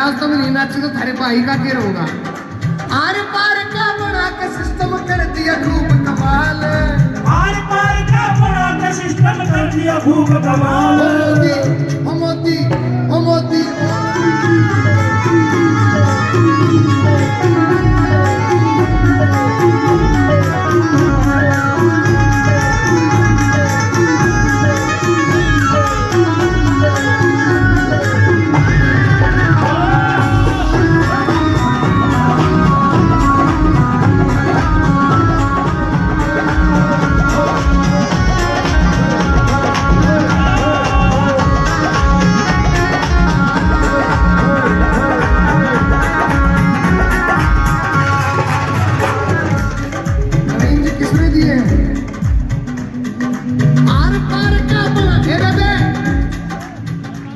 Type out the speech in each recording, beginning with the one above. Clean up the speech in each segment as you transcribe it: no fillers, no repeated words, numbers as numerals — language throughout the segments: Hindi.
ब्याज तुम नहीं नाची तो थारे भाई का क्या होगा। आर पार का बना के सिस्टम कर दिया खूब कमाल। आर पार का बना के सिस्टम कर दिया खूब कमाल। ओ मोदी ओ मोदी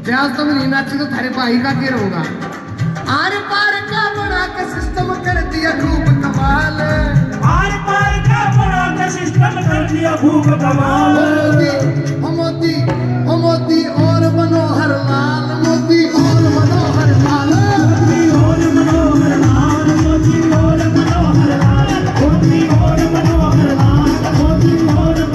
ब्याज तुम नहीं नाची तो थारे भाई का क्या होगा। आर पार का बना के सिस्टम कर दिया खूब कमाल। आर पार का बना के सिस्टम कर दिया खूब कमाल। ओ मोदी ओ मोदी और मनोहर लाल। मोदी और मनोहर लाल। मोदी और मनोहर लाल। मोदी और मनोहर लाल। मोदी और मनोहर लाल। मोदी और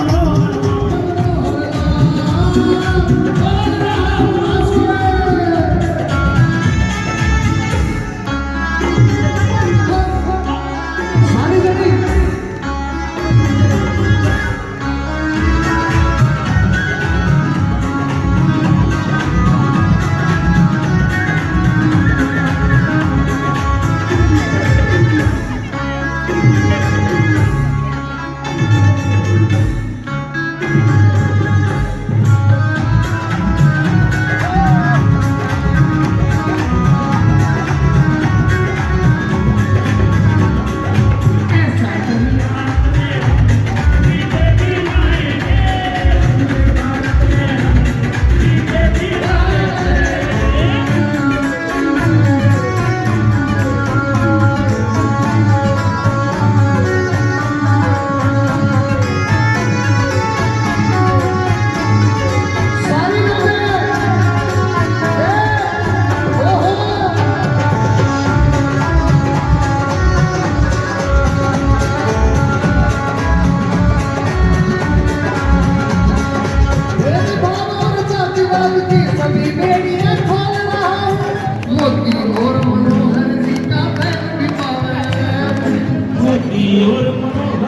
मनोहर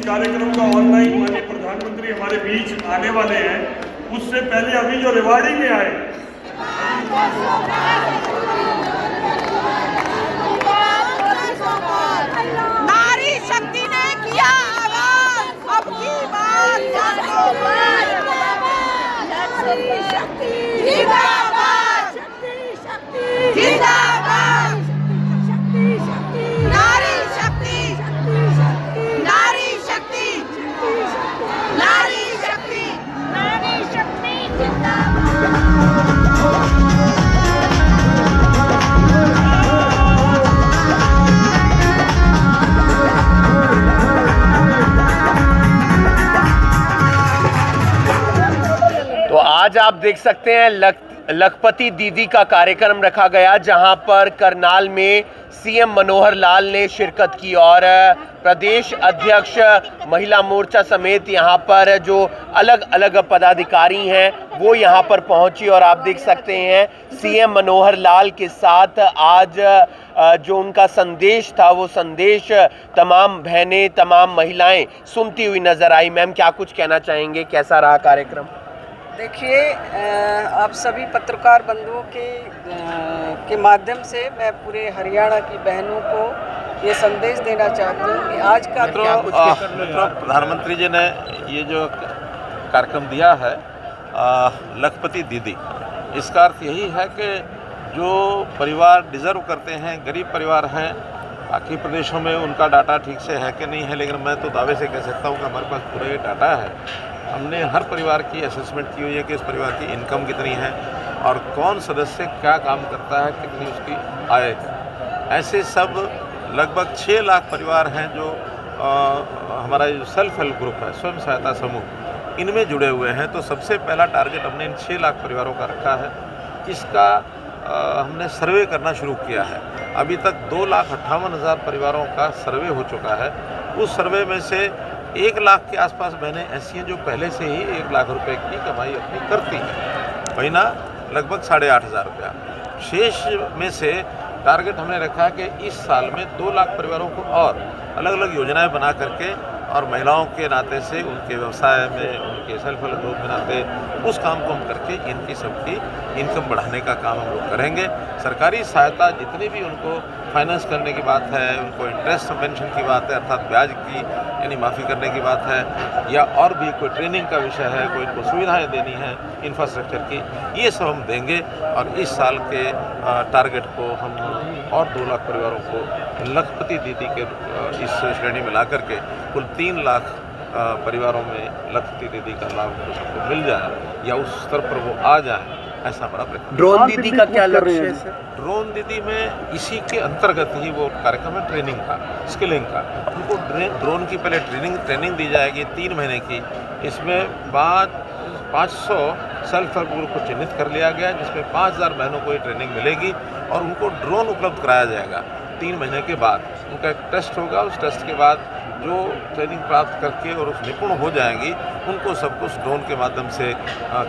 कार्यक्रम का ऑनलाइन माननीय प्रधानमंत्री हमारे बीच आने वाले हैं, उससे पहले अभी जो रेवाड़ी में आए नारी शक्ति ने किया आगाज, अब की बात शक्ति जिंदाबाद, शक्ति जिंदाबाद, नारी शक्ति, नारी शक्ति, नारी शक्ति, नारी शक्ति जिंदाबाद। तो आज आप देख सकते हैं लखपति दीदी का कार्यक्रम रखा गया, जहां पर करनाल में सीएम मनोहर लाल ने शिरकत की और प्रदेश अध्यक्ष महिला मोर्चा समेत यहां पर जो अलग अलग पदाधिकारी हैं वो यहां पर पहुंची। और आप देख सकते हैं सीएम मनोहर लाल के साथ आज जो उनका संदेश था वो संदेश तमाम बहनें, तमाम महिलाएं सुनती हुई नजर आई। मैम, क्या कुछ कहना चाहेंगे, कैसा रहा कार्यक्रम? देखिए, आप सभी पत्रकार बंधुओं के माध्यम से मैं पूरे हरियाणा की बहनों को ये संदेश देना चाहती हूँ कि आज का मित्रों, प्रधानमंत्री जी ने ये जो कार्यक्रम दिया है लखपति दीदी, इसका अर्थ यही है कि जो परिवार डिज़र्व करते हैं, गरीब परिवार हैं, बाकी प्रदेशों में उनका डाटा ठीक से है कि नहीं है, लेकिन मैं तो दावे से कह सकता हूँ कि हमारे पास पूरा ये डाटा है। हमने हर परिवार की असेसमेंट की हुई है कि इस परिवार की इनकम कितनी है और कौन सदस्य क्या काम करता है, कितनी उसकी आय है। ऐसे सब लगभग 6 लाख परिवार हैं जो हमारा जो सेल्फ हेल्प ग्रुप है, स्वयं सहायता समूह, इनमें जुड़े हुए हैं। तो सबसे पहला टारगेट हमने इन 6 लाख परिवारों का रखा है। इसका हमने सर्वे करना शुरू किया है। अभी तक 2,58,000 परिवारों का सर्वे हो चुका है। उस सर्वे में से 1 लाख के आसपास बहनें ऐसी हैं जो पहले से ही 1 लाख रुपए की कमाई अपनी करती हैं, महीना लगभग 8,500 रुपया। शेष में से टारगेट हमने रखा है कि इस साल में 2 लाख परिवारों को और अलग अलग योजनाएं बना करके और महिलाओं के नाते से उनके व्यवसाय में, उनके सेल्फ हेल्प ग्रुप के नाते उस काम को हम करके इनकी सबकी इनकम बढ़ाने का काम हम लोग करेंगे। सरकारी सहायता जितनी भी उनको फाइनेंस करने की बात है, उनको इंटरेस्ट सबवेंशन की बात है, अर्थात ब्याज की यानी माफ़ी करने की बात है, या और भी कोई ट्रेनिंग का विषय है, कोई इनको सुविधाएँ देनी है इंफ्रास्ट्रक्चर की, ये सब हम देंगे। और इस साल के टारगेट को हम और 2 लाख परिवारों को लखपति दीदी के इस श्रेणी में ला करके कुल 3 लाख परिवारों में लखपति दीदी का लाभ सबको मिल जाए या उस स्तर पर वो आ जाए, ऐसा बड़ा प्रयत्न। ड्रोन दीदी का क्या लक्ष्य है सर? ड्रोन दीदी में इसी के अंतर्गत ही वो कार्यक्रम है ट्रेनिंग का, स्किलिंग का। उनको ड्रोन की पहले ट्रेनिंग दी जाएगी 3 महीने की। इसमें 500 सेल्फ हेल्प ग्रुप को चिन्हित कर लिया गया, जिसमें 5,000 बहनों को ये ट्रेनिंग मिलेगी और उनको ड्रोन उपलब्ध कराया जाएगा 3 महीने के बाद। उनका एक टेस्ट होगा, उस टेस्ट के बाद जो ट्रेनिंग प्राप्त करके और उस निपुण हो जाएंगी, उनको सब कुछ ड्रोन के माध्यम से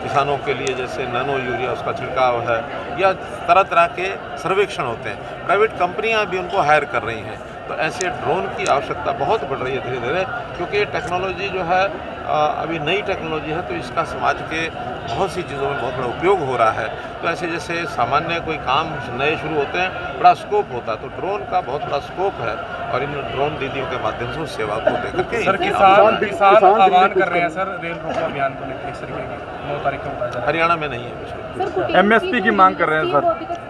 किसानों के लिए जैसे नैनो यूरिया उसका छिड़काव है या तरह तरह के सर्वेक्षण होते हैं। प्राइवेट कंपनियां भी उनको हायर कर रही हैं। तो ऐसे ड्रोन की आवश्यकता बहुत बढ़ रही है धीरे धीरे, क्योंकि ये टेक्नोलॉजी जो है अभी नई टेक्नोलॉजी है, तो इसका समाज के बहुत सी चीज़ों में बहुत बड़ा उपयोग हो रहा है। तो ऐसे जैसे सामान्य कोई काम नए शुरू होते हैं, बड़ा स्कोप होता है, तो ड्रोन का बहुत बड़ा स्कोप है और इन ड्रोन दीदियों के माध्यम से उस सेवा को देकर के सर किसान आह्वान कर रहे हैं सर रेल रोको अभियान को लेकर, इस तरीके की 9 तारीख को बताया जा रहा है। हरियाणा में नहीं है, एमएसपी की मांग कर रहे हैं सर।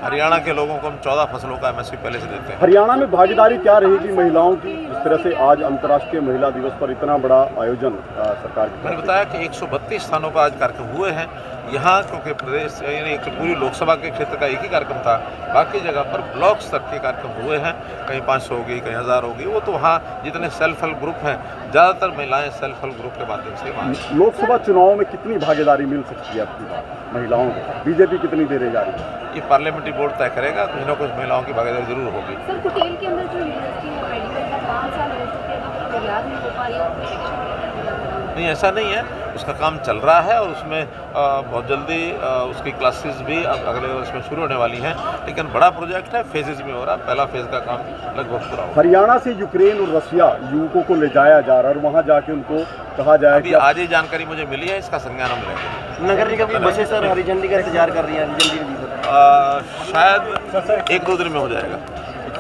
हरियाणा के लोगों को हम 14 फसलों का एमएसपी पहले से देते हैं। हरियाणा में भागीदारी क्या रहेगी महिलाओं की? इस तरह से आज अंतर्राष्ट्रीय महिला दिवस पर इतना बड़ा आयोजन सरकार की। मैंने बताया कि 132 स्थानों पर आज कार्यक्रम हुए हैं। यहाँ क्योंकि प्रदेश यानी पूरी लोकसभा के क्षेत्र का एक ही कार्यक्रम था, बाकी जगह पर ब्लॉक स्तर के कार्यक्रम हुए हैं। कहीं 500 हो गई, कहीं 1000 हो गई। वो तो वहाँ जितने सेल्फ हेल्प ग्रुप हैं, ज़्यादातर महिलाएं सेल्फ हेल्प ग्रुप के माध्यम से वहाँ। लोकसभा चुनाव में कितनी भागीदारी मिल सकती है आपकी बात महिलाओं को? बीजेपी कितनी दे रही जा रही है? ये पार्लियामेंट्री बोर्ड तय करेगा, कुछ न कुछ महिलाओं की भागीदारी जरूर होगी। सर कुटेल के अंदर जो यूनिवर्सिटी मेडिकल का 5 साल हो चुके हैं, अभी तैयार नहीं हो पा रही है। नहीं, ऐसा नहीं है, उसका काम चल रहा है और उसमें बहुत जल्दी उसकी क्लासेस भी अब अगले वर्ष में शुरू होने वाली हैं। लेकिन बड़ा प्रोजेक्ट है, फेजेज में हो रहा है। पहला फेज का काम लगभग पूरा हो। हरियाणा से यूक्रेन और रशिया युवकों को ले जाया जा रहा है और वहाँ जाके उनको कहा जाए अभी आज ही जानकारी मुझे मिली है, इसका संज्ञान हम लेंगे। नगर निगम की बसें सर हरी झंडी का इंतजार कर रही हैं, हरी झंडी शायद 1-2 दिन में हो जाएगा।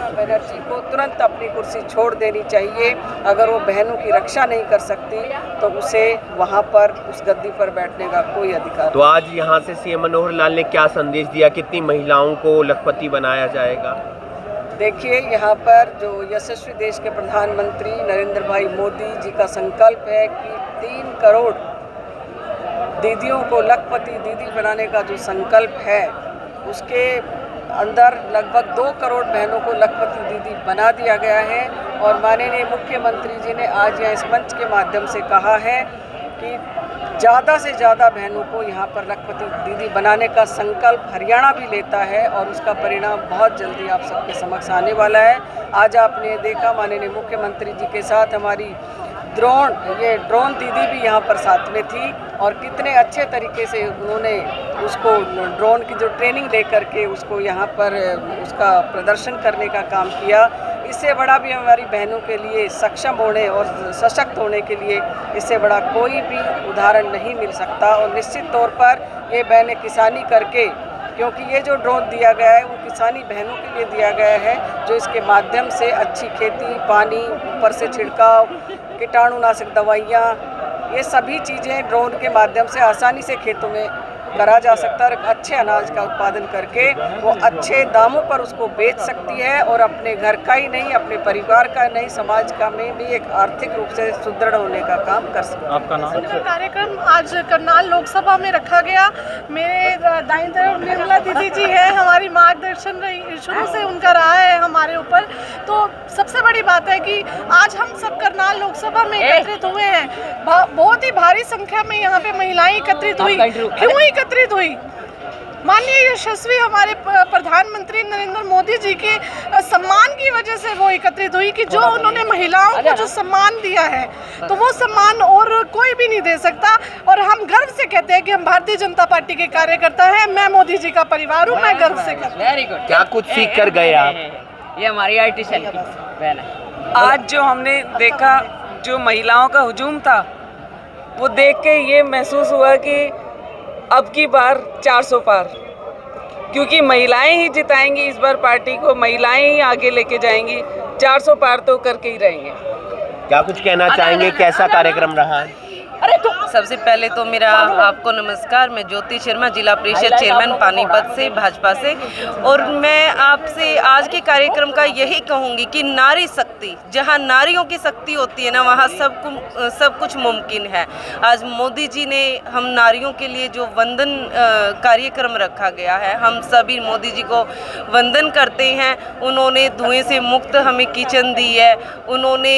बनर्जी को तुरंत अपनी कुर्सी छोड़ देनी चाहिए। अगर वो बहनों की रक्षा नहीं कर सकती तो उसे वहाँ पर उस गद्दी पर बैठने का कोई अधिकार। तो आज यहाँ से सीएम मनोहर लाल ने क्या संदेश दिया? कितनी महिलाओं को लखपति बनाया जाएगा? देखिए, यहाँ पर जो यशस्वी देश के प्रधानमंत्री नरेंद्र भाई मोदी जी का संकल्प है कि 3 करोड़ दीदियों को लखपति दीदी बनाने का जो संकल्प है, उसके अंदर लगभग 2 करोड़ बहनों को लखपति दीदी बना दिया गया है। और माननीय मुख्यमंत्री जी ने आज यहाँ इस मंच के माध्यम से कहा है कि ज़्यादा से ज़्यादा बहनों को यहाँ पर लखपति दीदी बनाने का संकल्प हरियाणा भी लेता है और उसका परिणाम बहुत जल्दी आप सबके समक्ष आने वाला है। आज आपने देखा माननीय मुख्यमंत्री जी के साथ हमारी ड्रोन दीदी भी यहाँ पर साथ में थी और कितने अच्छे तरीके से उन्होंने उसको ड्रोन की जो ट्रेनिंग दे करके उसको यहाँ पर उसका प्रदर्शन करने का काम किया। इससे बड़ा भी हमारी बहनों के लिए सक्षम होने और सशक्त होने के लिए इससे बड़ा कोई भी उदाहरण नहीं मिल सकता। और निश्चित तौर पर ये बहनें किसानी करके क्योंकि ये जो ड्रोन दिया गया है वो किसानी बहनों के लिए दिया गया है, जो इसके माध्यम से अच्छी खेती, पानी, ऊपर से छिड़काव, कीटाणुनाशक दवाइयाँ, ये सभी चीज़ें ड्रोन के माध्यम से आसानी से खेतों में करा जा सकता है और अच्छे अनाज का उत्पादन करके वो अच्छे दामों पर उसको बेच सकती है और अपने घर का ही नहीं, अपने परिवार का नहीं, समाज का में भी एक आर्थिक रूप से सुदृढ़ होने का काम कर सकती है। आपका नाम? कार्यक्रम आज करनाल लोकसभा में रखा गया। मेरे दाईं तरफ निर्मला दीदी जी हैं, हमारी मार्गदर्शन शुरू से उनका रहा है हमारे ऊपर। तो सबसे बड़ी बात है कि आज हम सब करनाल लोकसभा में एकत्रित हुए हैं। बहुत ही भारी संख्या में यहाँ पे महिलाएं एकत्रित हुई। क्यों एकत्रित हुई? माननीय यशस्वी हमारे प्रधानमंत्री नरेंद्र मोदी जी के सम्मान की वजह से वो एकत्रित हुई कि जो उन्होंने महिलाओं को जो सम्मान दिया है, तो वो सम्मान और कोई भी नहीं दे सकता। और हम गर्व से कहते हैं कि हम भारतीय जनता पार्टी के कार्यकर्ता हैं। मैं मोदी जी का परिवार हूँ, मैं गर्व से कहती हूँ। Very good. क्या कुछ सीख कर गए आप? ये हमारी IT सेल की बहन है। आज जो हमने देखा, जो महिलाओं का हुजूम था, वो देख के ये महसूस हुआ कि अब की बार 400 पार, क्योंकि महिलाएं ही जिताएंगी इस बार पार्टी को, महिलाएं ही आगे लेके जाएंगी। 400 पार तो करके ही रहेंगे। क्या कुछ कहना चाहेंगे? कैसा कार्यक्रम रहा? सबसे पहले तो मेरा आपको नमस्कार। मैं ज्योति शर्मा, जिला परिषद चेयरमैन पानीपत से, भाजपा से। और मैं आपसे आज के कार्यक्रम का यही कहूँगी कि नारी शक्ति, जहाँ नारियों की शक्ति होती है ना, वहाँ सब कुछ मुमकिन है। आज मोदी जी ने हम नारियों के लिए जो वंदन कार्यक्रम रखा गया है, हम सभी मोदी जी को वंदन करते हैं। उन्होंने धुएं से मुक्त हमें किचन दी है। उन्होंने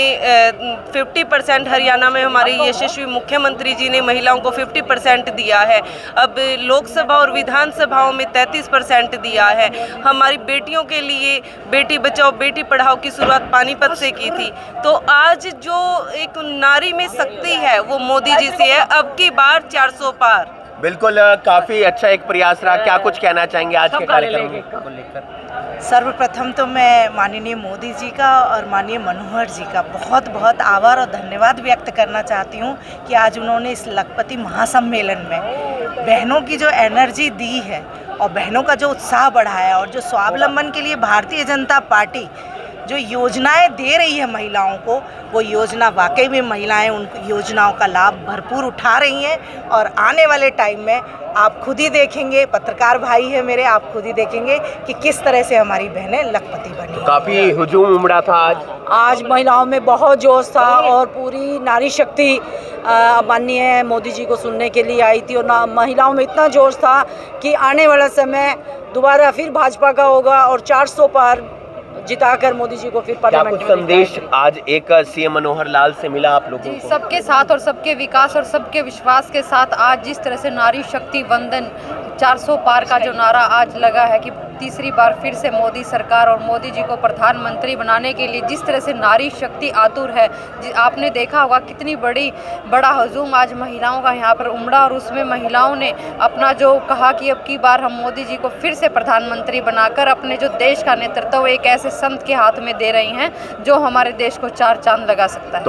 50% हरियाणा में हमारे यशस्वी मुख्यमंत्री जी ने महिलाओं को 50% दिया है। अब लोकसभा और विधानसभाओं में 33% दिया है। हमारी बेटियों के लिए बेटी बचाओ बेटी पढ़ाओ की शुरुआत पानीपत से की थी। तो आज जो एक नारी में शक्ति है वो मोदी जी से है। अब की बार 400 पार। बिल्कुल, काफी अच्छा एक प्रयास रहा। क्या कुछ कहना चाहेंगे आज के कार्यक्रम को लेकर? सर्वप्रथम तो मैं माननीय मोदी जी का और माननीय मनोहर जी का बहुत बहुत आभार और धन्यवाद व्यक्त करना चाहती हूँ कि आज उन्होंने इस लखपति महासम्मेलन में बहनों की जो एनर्जी दी है और बहनों का जो उत्साह बढ़ाया और जो स्वावलंबन के लिए भारतीय जनता पार्टी जो योजनाएं दे रही है महिलाओं को, वो योजना वाकई में महिलाएं उन योजनाओं का लाभ भरपूर उठा रही हैं। और आने वाले टाइम में आप खुद ही देखेंगे, पत्रकार भाई है मेरे, आप खुद ही देखेंगे कि किस तरह से हमारी बहनें लखपति बनी। काफ़ी हुजूम उमड़ा था आज महिलाओं में बहुत जोश था और पूरी नारी शक्ति माननीय मोदी जी को सुनने के लिए आई थी। और महिलाओं में इतना जोश था कि आने वाला समय दोबारा फिर भाजपा का होगा और 400 पार जिताकर मोदी जी को फिर पार्लियामेंट में। संदेश आज एक सीएम मनोहर लाल से मिला आप लोगों को? सबके साथ और सबके विकास और सबके विश्वास के साथ आज जिस तरह से नारी शक्ति वंदन 400 पार का जो नारा आज लगा है कि तीसरी बार फिर से मोदी सरकार और मोदी जी को प्रधानमंत्री बनाने के लिए जिस तरह से नारी शक्ति आतुर है। आपने देखा होगा कितनी बड़ा हुजूम आज महिलाओं का यहाँ पर उमड़ा और उसमें महिलाओं ने अपना जो कहा कि अब की बार हम मोदी जी को फिर से प्रधानमंत्री बनाकर अपने जो देश का नेतृत्व एक ऐसे संत के हाथ में दे रही हैं जो हमारे देश को 4 चांद लगा सकता है।